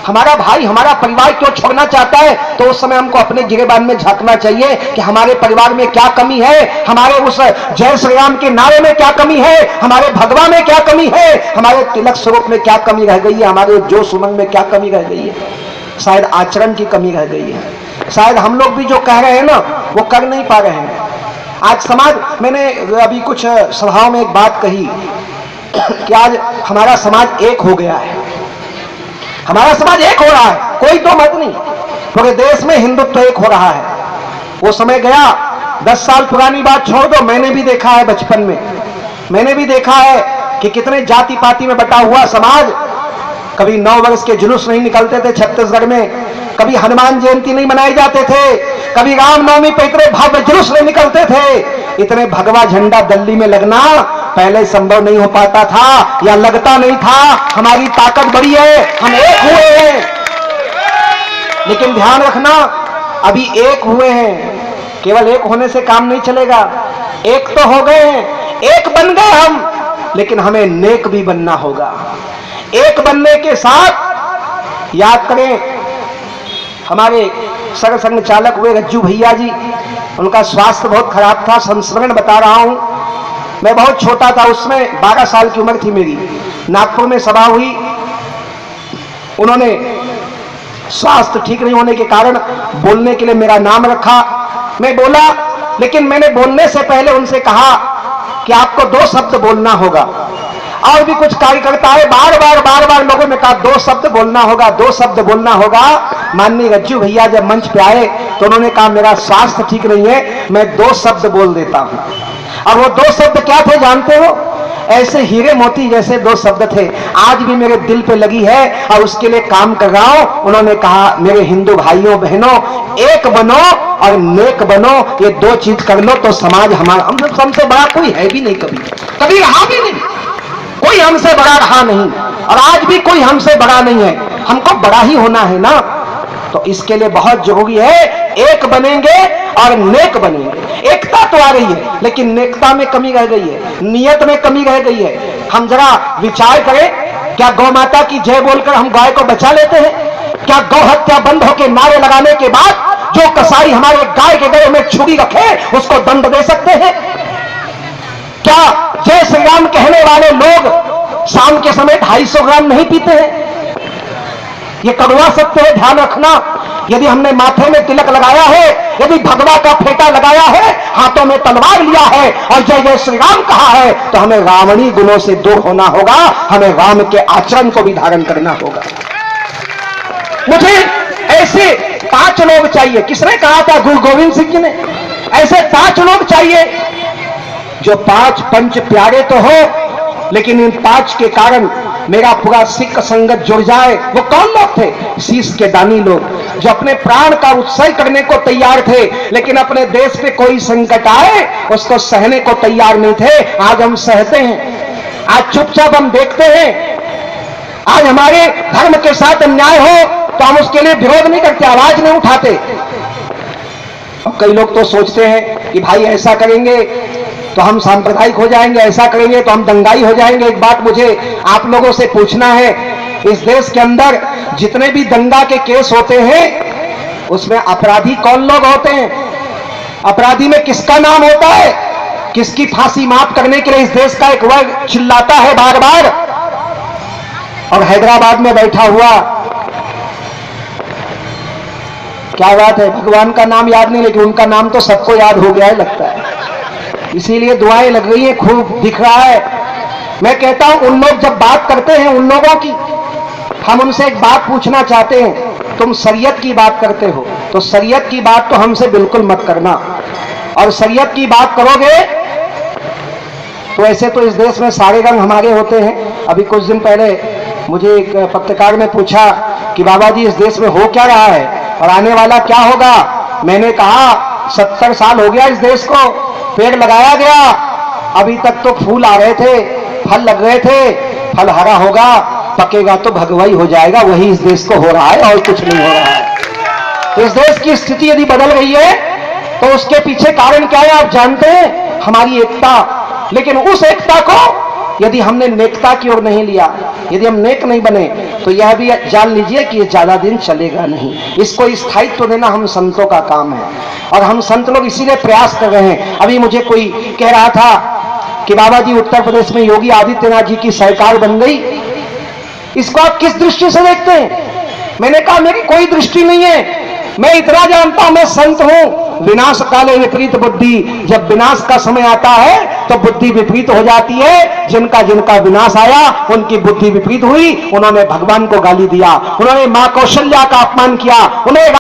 हमारा भाई हमारा परिवार क्यों छोड़ना चाहता है, तो उस समय हमको अपने गिरेबान में झांकना चाहिए कि हमारे परिवार में क्या कमी है, हमारे उस जय श्री राम के नारे में क्या कमी है, हमारे भगवा में क्या कमी है, हमारे तिलक स्वरूप में क्या कमी रह गई है, हमारे जोश उमंग में क्या कमी रह गई है। शायद आचरण की कमी रह गई है। शायद हम लोग भी जो कह रहे हैं ना वो कर नहीं पा रहे हैं। आज समाज, मैंने अभी कुछ सभाओं में एक बात कही कि आज हमारा समाज एक हो गया है, हमारा समाज एक हो रहा है, कोई तो मत नहीं, पूरे देश में हिंदुत्व एक हो रहा है। वो समय गया, 10 साल पुरानी बात छोड़ दो, मैंने भी देखा है बचपन में, मैंने भी देखा है कि कितने जाति पाति में बटा हुआ समाज, कभी 9 वर्ष के जुलूस नहीं निकलते थे छत्तीसगढ़ में, कभी हनुमान जयंती नहीं मनाए जाते थे, कभी रामनवमी पे इतने भव्य जुलूस नहीं निकलते थे। इतने भगवा झंडा दिल्ली में लगना पहले संभव नहीं हो पाता था या लगता नहीं था। हमारी ताकत बड़ी है, हम एक हुए हैं, लेकिन ध्यान रखना अभी एक हुए हैं, केवल एक होने से काम नहीं चलेगा। एक तो हो गए हैं, एक बन गए हम, लेकिन हमें नेक भी बनना होगा। एक बनने के साथ याद करें, हमारे सरसंघ चालक हुए रज्जू भैया जी, उनका स्वास्थ्य बहुत खराब था, संस्मरण बता रहा हूं। मैं बहुत छोटा था, उसमें 12 साल की उम्र थी मेरी। नागपुर में सभा हुई, उन्होंने स्वास्थ्य ठीक नहीं होने के कारण बोलने के लिए मेरा नाम रखा। मैं बोला, लेकिन मैंने बोलने से पहले उनसे कहा कि आपको 2 शब्द बोलना होगा। और भी कुछ कार्यकर्ताएं बार बार लोगों ने कहा 2 शब्द बोलना होगा, 2 शब्द बोलना होगा। माननीय रज्जू भैया जब मंच पे आए तो उन्होंने कहा मेरा स्वास्थ्य ठीक नहीं है, मैं 2 शब्द बोल देता हूं। और वो 2 शब्द क्या थे जानते हो? ऐसे हीरे मोती जैसे 2 शब्द थे, आज भी मेरे दिल पे लगी है और उसके लिए काम कर रहा हूं। उन्होंने कहा मेरे हिंदू भाइयों बहनों, एक बनो और नेक बनो, ये 2 चीज कर लो तो समाज हमारा, हम सब हमसे बड़ा कोई है भी नहीं, कभी रहा भी नहीं, कोई हमसे बड़ा रहा नहीं और आज भी कोई हमसे बड़ा नहीं है, हमको बड़ा ही होना है ना। तो इसके लिए बहुत जरूरी है, एक बनेंगे और नेक बनेंगे। एकता तो आ रही है, लेकिन नेकता में कमी रह गई है, नियत में कमी रह गई है। हम जरा विचार करें, क्या गौ माता की जय बोलकर हम गाय को बचा लेते हैं? क्या गौ हत्या बंद होकर नारे लगाने के बाद जो कसाई हमारे गाय के गले में छुरी रखे उसको दंड दे सकते हैं? क्या जय श्री राम कहने वाले लोग शाम के समय 250 ग्राम नहीं पीते हैं? ये कड़वा सत्य है, ध्यान रखना। यदि हमने माथे में तिलक लगाया है, यदि भगवा का फेटा लगाया है, हाथों में तलवार लिया है और जय जय श्री राम कहा है, तो हमें रावणी गुणों से दूर होना होगा, हमें राम के आचरण को भी धारण करना होगा। मुझे ऐसे 5 लोग चाहिए, किसने कहा था? गुरु गोविंद सिंह जी ने। ऐसे 5 लोग चाहिए जो 5 पंच प्यारे तो हो, लेकिन इन 5 के कारण मेरा पूरा सिख संगत जुड़ जाए। वो कौन लोग थे? शीश के दानी लोग, जो अपने प्राण का उत्सर्ग करने को तैयार थे, लेकिन अपने देश पे कोई संकट आए उसको सहने को तैयार नहीं थे। आज हम सहते हैं, आज चुपचाप हम देखते हैं। आज हमारे धर्म के साथ अन्याय हो तो हम उसके लिए विरोध नहीं करते, आवाज नहीं उठाते। अब कई लोग तो सोचते हैं कि भाई ऐसा करेंगे तो हम सांप्रदायिक हो जाएंगे, ऐसा करेंगे तो हम दंगाई हो जाएंगे। एक बात मुझे आप लोगों से पूछना है, इस देश के अंदर जितने भी दंगा के केस होते हैं उसमें अपराधी कौन लोग होते हैं? अपराधी में किसका नाम होता है? किसकी फांसी माफ करने के लिए इस देश का एक वर्ग चिल्लाता है बार बार? और हैदराबाद में बैठा हुआ, क्या बात है, भगवान का नाम याद नहीं, लेकिन उनका नाम तो सबको याद हो गया है लगता है, इसीलिए दुआएं लग रही है, खूब दिख रहा है। मैं कहता हूं उन लोग जब बात करते हैं उन लोगों की, हम उनसे एक बात पूछना चाहते हैं, तुम शरीयत की बात करते हो तो शरीयत की बात तो हमसे बिल्कुल मत करना, और शरीयत की बात करोगे तो ऐसे तो इस देश में सारे रंग हमारे होते हैं। अभी कुछ दिन पहले मुझे एक पत्रकार ने पूछा कि बाबा जी इस देश में हो क्या रहा है और आने वाला क्या होगा? मैंने कहा 70 साल हो गया इस देश को, पेड़ लगाया गया, अभी तक तो फूल आ रहे थे, फल लग रहे थे, फल हरा होगा, पकेगा तो भगवाई हो जाएगा, वही इस देश को हो रहा है और कुछ नहीं हो रहा है। तो इस देश की स्थिति यदि बदल गई है तो उसके पीछे कारण क्या है आप जानते हैं? हमारी एकता। लेकिन उस एकता को यदि हमने नेकता की ओर नहीं लिया, यदि हम नेक नहीं बने, तो यह भी जान लीजिए कि यह ज्यादा दिन चलेगा नहीं। इसको स्थायित्व देना हम संतों का काम है, और हम संत लोग इसीलिए प्रयास कर रहे हैं। अभी मुझे कोई कह रहा था कि बाबा जी उत्तर प्रदेश में योगी आदित्यनाथ जी की सरकार बन गई, इसको आप किस दृष्टि से देखते हैं? मैंने कहा मेरी कोई दृष्टि नहीं है, मैं इतना जानता हूं, मैं संत हूं। विनाश काले विपरीत बुद्धि, जब विनाश का समय आता है तो बुद्धि विपरीत हो जाती है। जिनका जिनका विनाश आया उनकी बुद्धि विपरीत हुई, उन्होंने भगवान को गाली दिया, उन्होंने मां कौशल्या का अपमान किया, उन्हें